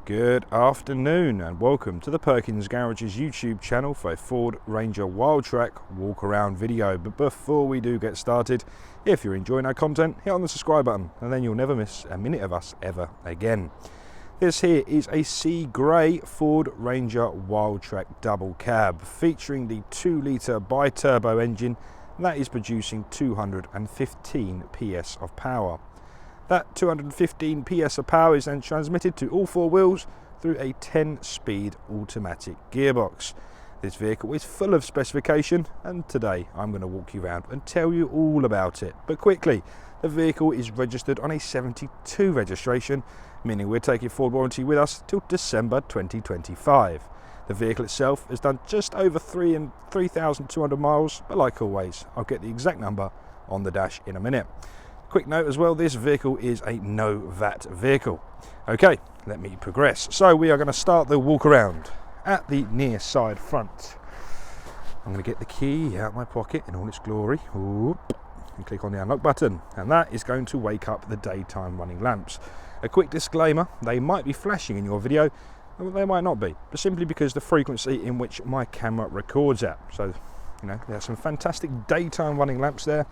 Good afternoon and welcome to the Perkins Garage's YouTube channel for a Ford Ranger Wildtrack walk around video. But before we do get started, if you're enjoying our content, hit on the subscribe button and then you'll never miss a minute of us ever again. This here is a sea grey Ford Ranger Wildtrack double cab featuring the 2-litre bi-turbo engine that is producing 215 PS of power. That 215 PS of power is then transmitted to all four wheels through a 10-speed automatic gearbox. This vehicle is full of specification and today I'm going to walk you around and tell you all about it. But quickly, the vehicle is registered on a 72 registration, meaning we're taking Ford warranty with us till December 2025. The vehicle itself has done just over 3,200 miles, but like always, I'll get the exact number on the dash in a minute. Quick note as well, this vehicle is a no VAT vehicle. Okay, let me progress. So we are going to start the walk around at the near side front. I'm going to get the key out of my pocket in all its glory. Oop, and click on the unlock button, and that is going to wake up the daytime running lamps. A quick disclaimer, they might be flashing in your video, well, they might not be, but simply because the frequency in which my camera records at. So, you know, there's some fantastic daytime running lamps there,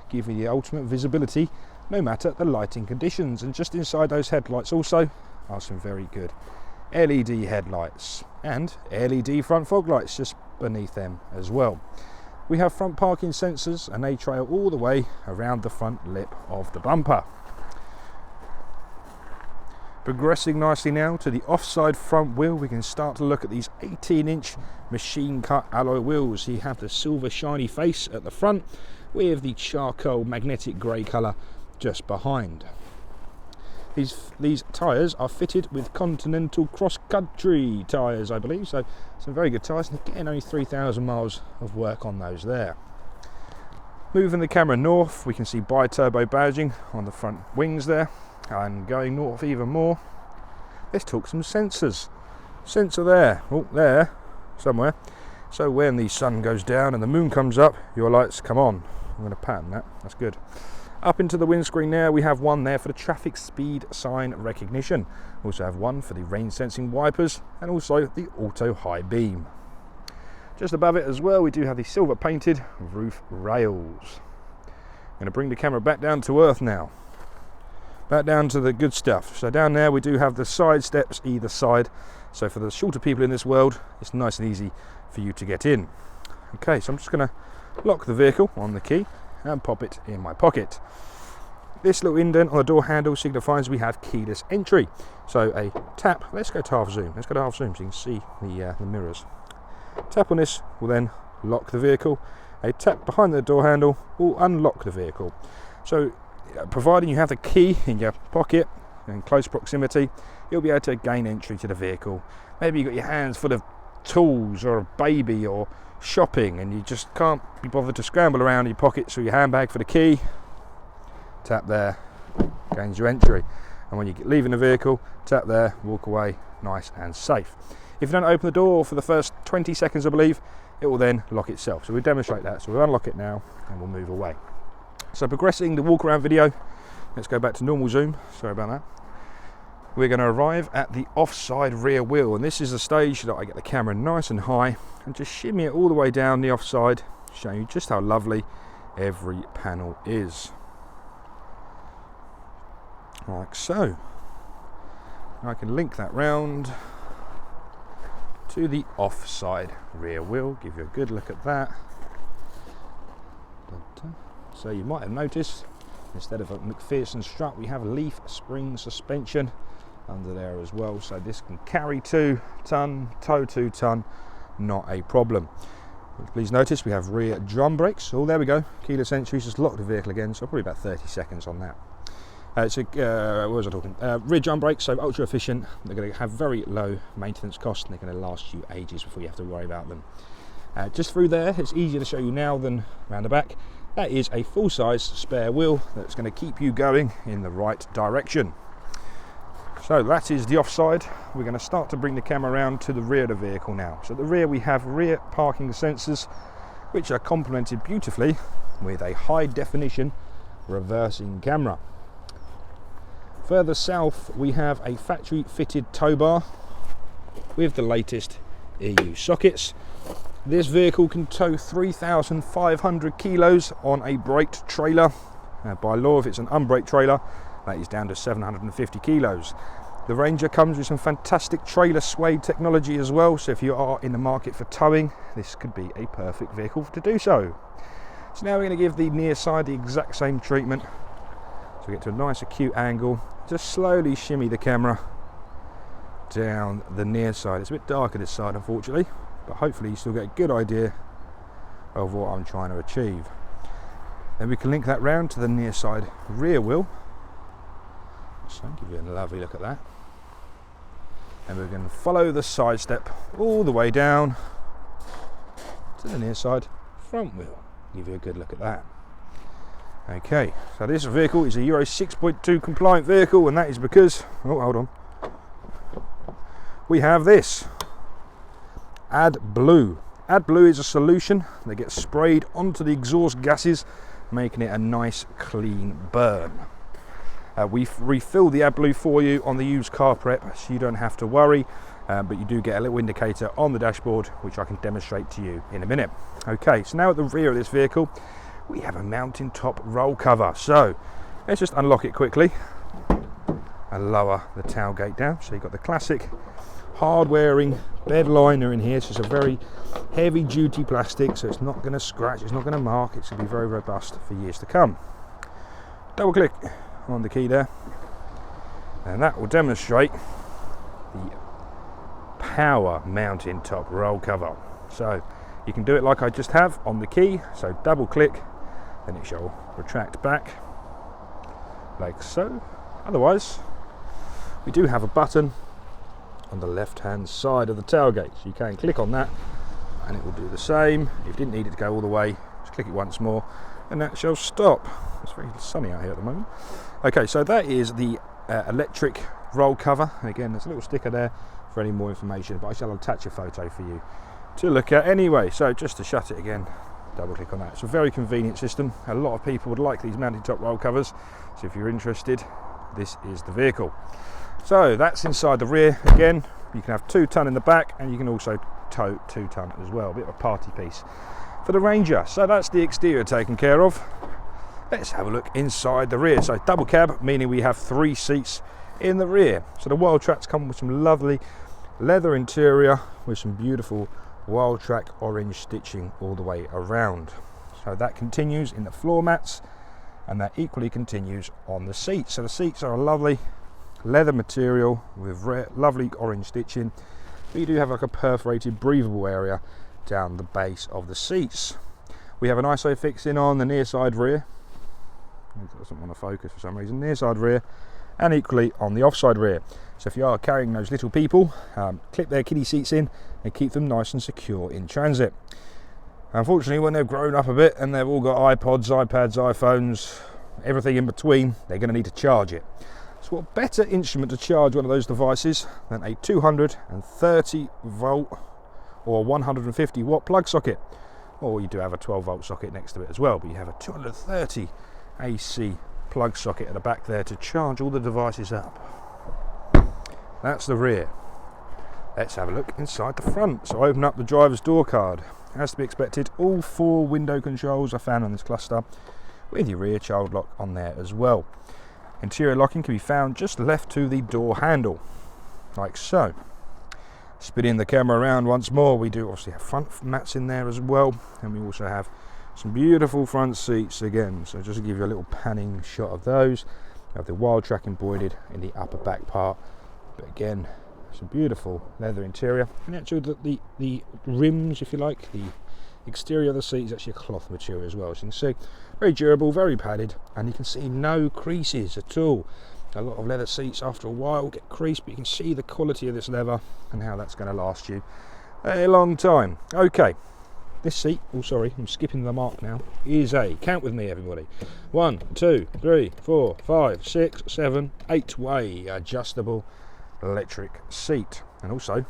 giving the ultimate visibility no matter the lighting conditions. And just inside those headlights also are some very good LED headlights and LED front fog lights just beneath them as well. We have front parking sensors and they trail all the way around the front lip of the bumper. Progressing nicely now to the offside front wheel, we can start to look at these 18-inch machine cut alloy wheels. You have the silver shiny face at the front with the charcoal magnetic grey colour just behind. These tyres are fitted with Continental cross-country tyres, I believe, so some very good tyres, and again only 3,000 miles of work on those there. Moving the camera north, we can see bi-turbo badging on the front wings there, and going north even more, let's talk some sensors. Sensor there, oh there, somewhere. So when the sun goes down and the moon comes up, your lights come on. I'm going to pattern that, that's good. Up into the windscreen there, we have one there for the traffic speed sign recognition. We also have one for the rain sensing wipers and also the auto high beam. Just above it as well, we do have the silver painted roof rails. I'm going to bring the camera back down to earth now. Back down to the good stuff. So down there we do have the side steps either side. So for the shorter people in this world, it's nice and easy for you to get in. Okay, so I'm just going to lock the vehicle on the key and pop it in my pocket. This little indent on the door handle signifies we have keyless entry. So a tap, let's go to half zoom. Let's go to half zoom so you can see the mirrors. Tap on this will then lock the vehicle. A tap behind the door handle will unlock the vehicle. So providing you have the key in your pocket in close proximity, you'll be able to gain entry to the vehicle. Maybe you've got your hands full of tools or a baby or shopping and you just can't be bothered to scramble around in your pockets or your handbag for the key. Tap there, gains you entry. And when you're leaving the vehicle, tap there, walk away, nice and safe. If you don't open the door for the first 20 seconds, I believe, it will then lock itself. So we'll demonstrate that. So we'll unlock it now and we'll move away. So progressing the walk around video, let's go back to normal zoom, sorry about that. We're going to arrive at the offside rear wheel, and this is the stage that I get the camera nice and high and just shimmy it all the way down the offside, showing you just how lovely every panel is. Like so. I can link that round to the offside rear wheel, give you a good look at that. So you might have noticed, instead of a McPherson strut, we have a leaf spring suspension under there as well. So this can carry 2 ton, tow 2 ton, not a problem. Please notice we have rear drum brakes. Oh, there we go. Keyless entry, just lock the vehicle again. So probably about 30 seconds on that. What was I talking? Rear drum brakes, so ultra efficient. They're going to have very low maintenance costs and they're going to last you ages before you have to worry about them. Just through there, it's easier to show you now than around the back. That is a full-size spare wheel that's going to keep you going in the right direction. So that is the offside. We're going to start to bring the camera around to the rear of the vehicle now. So at the rear we have rear parking sensors, which are complemented beautifully with a high definition reversing camera. Further south we have a factory fitted tow bar with the latest EU sockets. This vehicle can tow 3,500 kilos on a braked trailer. By law, if it's an unbraked trailer, that is down to 750 kilos. The Ranger comes with some fantastic trailer sway technology as well, so if you are in the market for towing, this could be a perfect vehicle to do so. So now we're going to give the near side the exact same treatment. So we get to a nice acute angle, just slowly shimmy the camera down the near side. It's a bit darker this side unfortunately, but hopefully you still get a good idea of what I'm trying to achieve. Then we can link that round to the near side rear wheel. So give you a lovely look at that. And we're going to follow the side step all the way down to the near side front wheel. Give you a good look at that. Okay, so this vehicle is a Euro 6.2 compliant vehicle, and that is because, oh hold on, we have this AdBlue. AdBlue is a solution that gets sprayed onto the exhaust gases, making it a nice clean burn. We've refilled the AdBlue for you on the used car prep, so you don't have to worry, but you do get a little indicator on the dashboard which I can demonstrate to you in a minute. Okay, so now at the rear of this vehicle we have a mountain top roll cover. So let's just unlock it quickly and lower the tailgate down. So you've got the classic hard wearing bed liner in here. So it's a very heavy duty plastic, so it's not going to scratch, it's not going to mark, it's going to be very robust for years to come. Double click on the key there, and that will demonstrate the power mountain top roll cover. So you can do it like I just have on the key, so double click, then it shall retract back like so. Otherwise we do have a button on the left hand side of the tailgate, so you can click on that and it will do the same. If you didn't need it to go all the way, just click it once more and that shall stop. It's very sunny out here at the moment. Okay, so that is the electric roll cover. Again, there's a little sticker there for any more information, but I shall attach a photo for you to look at anyway. So just to shut it again, double click on that. It's a very convenient system. A lot of people would like these mountain top roll covers, so if you're interested, this is the vehicle. So that's inside the rear. Again, you can have 2 ton in the back, and you can also tow 2 ton as well. A bit of a party piece for the Ranger. So that's the exterior taken care of. Let's have a look inside the rear. So double cab, meaning we have 3 seats in the rear. So the Wildtracks come with some lovely leather interior with some beautiful Wildtrack orange stitching all the way around. So that continues in the floor mats, and that equally continues on the seats. So the seats are a lovely leather material with lovely orange stitching, but you do have like a perforated breathable area down the base of the seats. We have an ISO fixing on the near side rear. It doesn't want to focus for some reason. Near side rear, and equally on the offside rear. So if you are carrying those little people, clip their kiddie seats in and keep them nice and secure in transit. Unfortunately, when they've grown up a bit and they've all got iPods, iPads, iPhones, everything in between, they're going to need to charge it. So what better instrument to charge one of those devices than a 230 volt or 150 watt plug socket? Or you do have a 12 volt socket next to it as well, but you have a 230 AC plug socket at the back there to charge all the devices up. That's the rear. Let's have a look inside the front. So open up the driver's door card. As to be expected, all 4 window controls are found on this cluster, with your rear child lock on there as well. Interior locking can be found just left to the door handle, like so. Spinning the camera around once more, we do obviously have front mats in there as well, and we also have some beautiful front seats again. So just to give you a little panning shot of those, we have the Wildtrack embroidered in the upper back part, but again, some beautiful leather interior. And actually the rims, if you like, the exterior of the seat is actually a cloth material as well. As you can see, very durable, very padded, and you can see no creases at all. A lot of leather seats after a while get creased, but you can see the quality of this leather and how that's going to last you a long time. Okay, this seat, oh sorry, I'm skipping the mark now, is a, count with me everybody, 1, 2, 3, 4, 5, 6, 7, 8 way adjustable electric seat, and also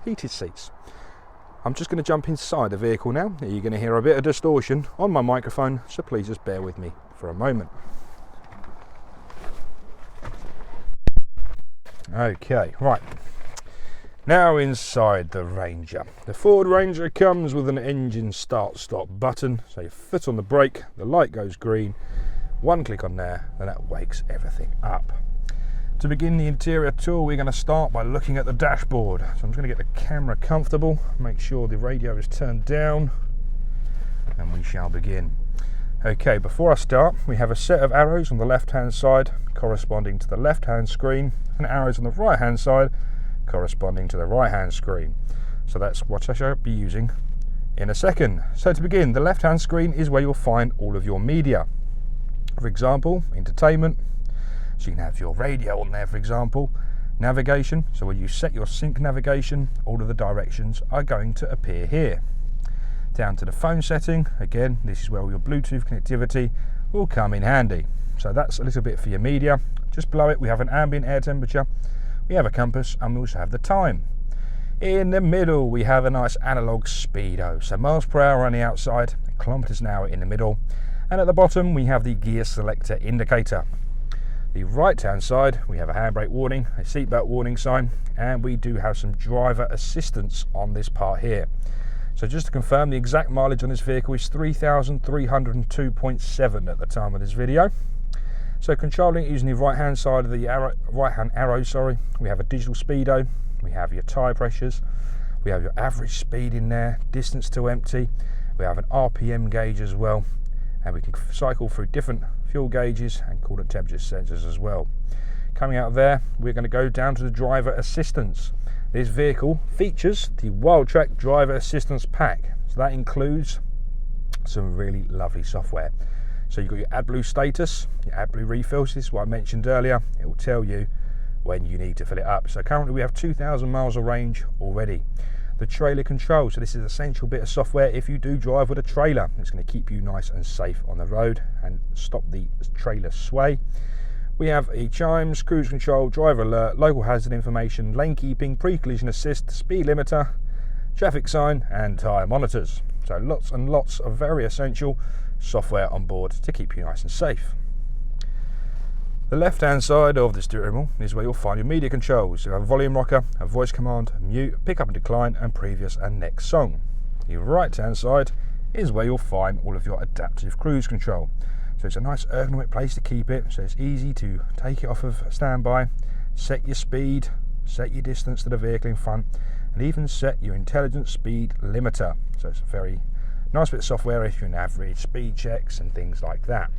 heated seats. I'm just going to jump inside the vehicle now. You're going to hear a bit of distortion on my microphone, so please just bear with me for a moment. Okay, right. Now inside the Ranger. The Ford Ranger comes with an engine start-stop button. So your foot on the brake, the light goes green. One click on there, and that wakes everything up. To begin the interior tour, we're going to start by looking at the dashboard. So I'm just going to get the camera comfortable, make sure the radio is turned down, and we shall begin. Okay, before I start, we have a set of arrows on the left-hand side corresponding to the left-hand screen, and arrows on the right-hand side corresponding to the right-hand screen. So that's what I shall be using in a second. So to begin, the left-hand screen is where you'll find all of your media. For example, entertainment. So you can have your radio on there, for example. Navigation, so when you set your sync navigation, all of the directions are going to appear here. Down to the phone setting, again, this is where all your Bluetooth connectivity will come in handy. So that's a little bit for your media. Just below it, we have an ambient air temperature, we have a compass, and we also have the time. In the middle, we have a nice analog speedo, so miles per hour on the outside, kilometers an hour in the middle. And at the bottom, we have the gear selector indicator. The right-hand side, we have a handbrake warning, a seatbelt warning sign, and we do have some driver assistance on this part here. So just to confirm, the exact mileage on this vehicle is 3,302.7 at the time of this video. So controlling it using the right-hand side of the right-hand arrow, we have a digital speedo, we have your tyre pressures, we have your average speed in there, distance to empty, we have an RPM gauge as well, and we can cycle through different fuel gauges and coolant temperature sensors as well. Coming out of there, we're going to go down to the driver assistance. This vehicle features the Wildtrack driver assistance pack, so that includes some really lovely software. So you've got your AdBlue status, your AdBlue refills. This is what I mentioned earlier. It will tell you when you need to fill it up. So currently we have 2,000 miles of range already. The trailer control, so this is an essential bit of software if you do drive with a trailer. It's going to keep you nice and safe on the road and stop the trailer sway. We have a chimes, cruise control, driver alert, local hazard information, lane keeping, pre-collision assist, speed limiter, traffic sign, and tyre monitors. So lots and lots of very essential software on board to keep you nice and safe. The left-hand side of the steering wheel is where you'll find your media controls. You have a volume rocker, a voice command, a mute, pick up and decline, and previous and next song. The right-hand side is where you'll find all of your adaptive cruise control. So it's a nice ergonomic place to keep it, so it's easy to take it off of standby, set your speed, set your distance to the vehicle in front, and even set your intelligent speed limiter. So it's a very nice bit of software if you're in average speed checks and things like that.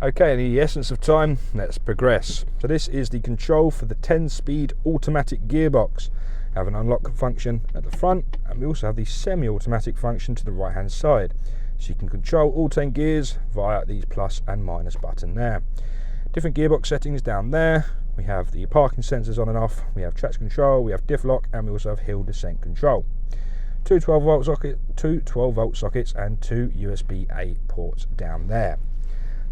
Okay, in the essence of time, let's progress. So this is the control for the 10-speed automatic gearbox. We have an unlock function at the front, and we also have the semi-automatic function to the right-hand side. So you can control all 10 gears via these plus and minus button there. Different gearbox settings down there. We have the parking sensors on and off, we have traction control, we have diff lock, and we also have hill descent control. Two 12-volt sockets and two USB-A ports down there.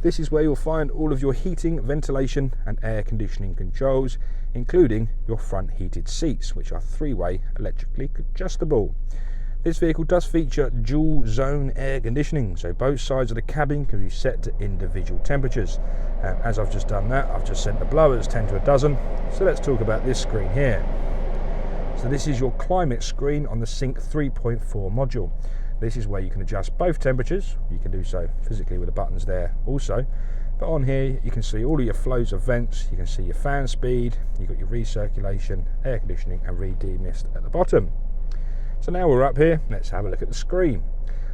This is where you'll find all of your heating, ventilation and air conditioning controls, including your front heated seats, which are 3-way electrically adjustable. This vehicle does feature dual zone air conditioning, so both sides of the cabin can be set to individual temperatures. And as I've just done that, I've just sent the blowers 10 to a dozen. So let's talk about this screen here. So this is your climate screen on the Sync 3.4 module. This is where you can adjust both temperatures. You can do so physically with the buttons there also. But on here you can see all of your flows of vents, you can see your fan speed, you've got your recirculation, air conditioning and re-demist at the bottom. So now we're up here, let's have a look at the screen.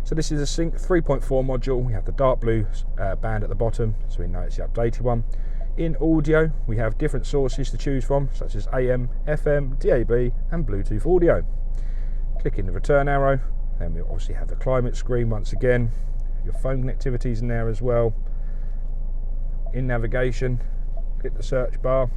So this is a Sync 3.4 module. We have the dark blue band at the bottom, so we know it's the updated one. In audio, we have different sources to choose from, such as AM, FM, DAB and Bluetooth audio. Clicking the return arrow, then we obviously have the climate screen once again. Your phone connectivity's in there as well. In navigation, click the search bar.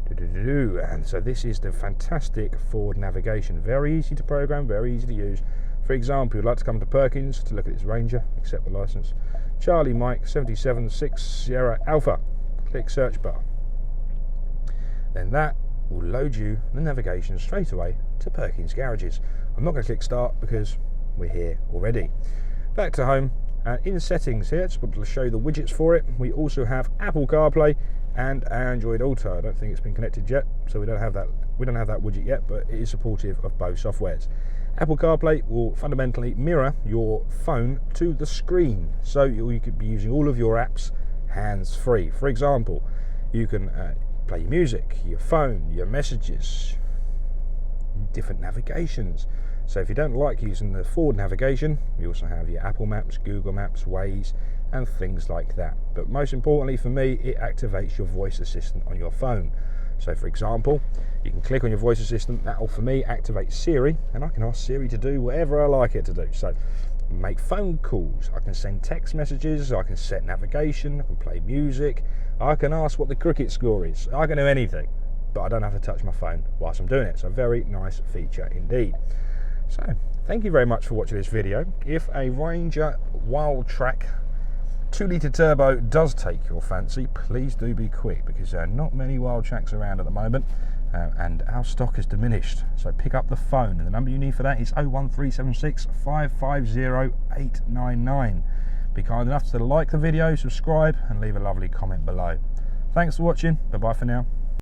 And so this is the fantastic Ford navigation. Very easy to program, very easy to use. For example, you'd like to come to Perkins to look at this Ranger, accept the license. Charlie Mike 776 Sierra Alpha. Click search bar. Then that will load you the navigation straight away to Perkins garages. I'm not going to click start because we're here already. Back to home, and in settings here, I just wanted to show you the widgets for it. We also have Apple CarPlay and Android Auto. I don't think it's been connected yet, so we don't have that widget yet, but it is supportive of both softwares. Apple CarPlay will fundamentally mirror your phone to the screen, so you could be using all of your apps hands-free. For example, you can play your music, your phone, your messages, different navigations. So if you don't like using the forward navigation, you also have your Apple Maps, Google Maps, Waze, and things like that. But most importantly for me, it activates your voice assistant on your phone. So for example, you can click on your voice assistant, that will for me activate Siri, and I can ask Siri to do whatever I like it to do. So make phone calls, I can send text messages, I can set navigation, I can play music, I can ask what the cricket score is, I can do anything, but I don't have to touch my phone whilst I'm doing it. So very nice feature indeed. So thank you very much for watching this video. If a Ranger Wildtrack 2-litre turbo does take your fancy, please do be quick, because there are not many Wildtracks around at the moment, and our stock is diminished. So pick up the phone, and the number you need for that is 01376 550 899. Be kind enough to like the video, subscribe, and leave a lovely comment below. Thanks for watching. Bye bye for now.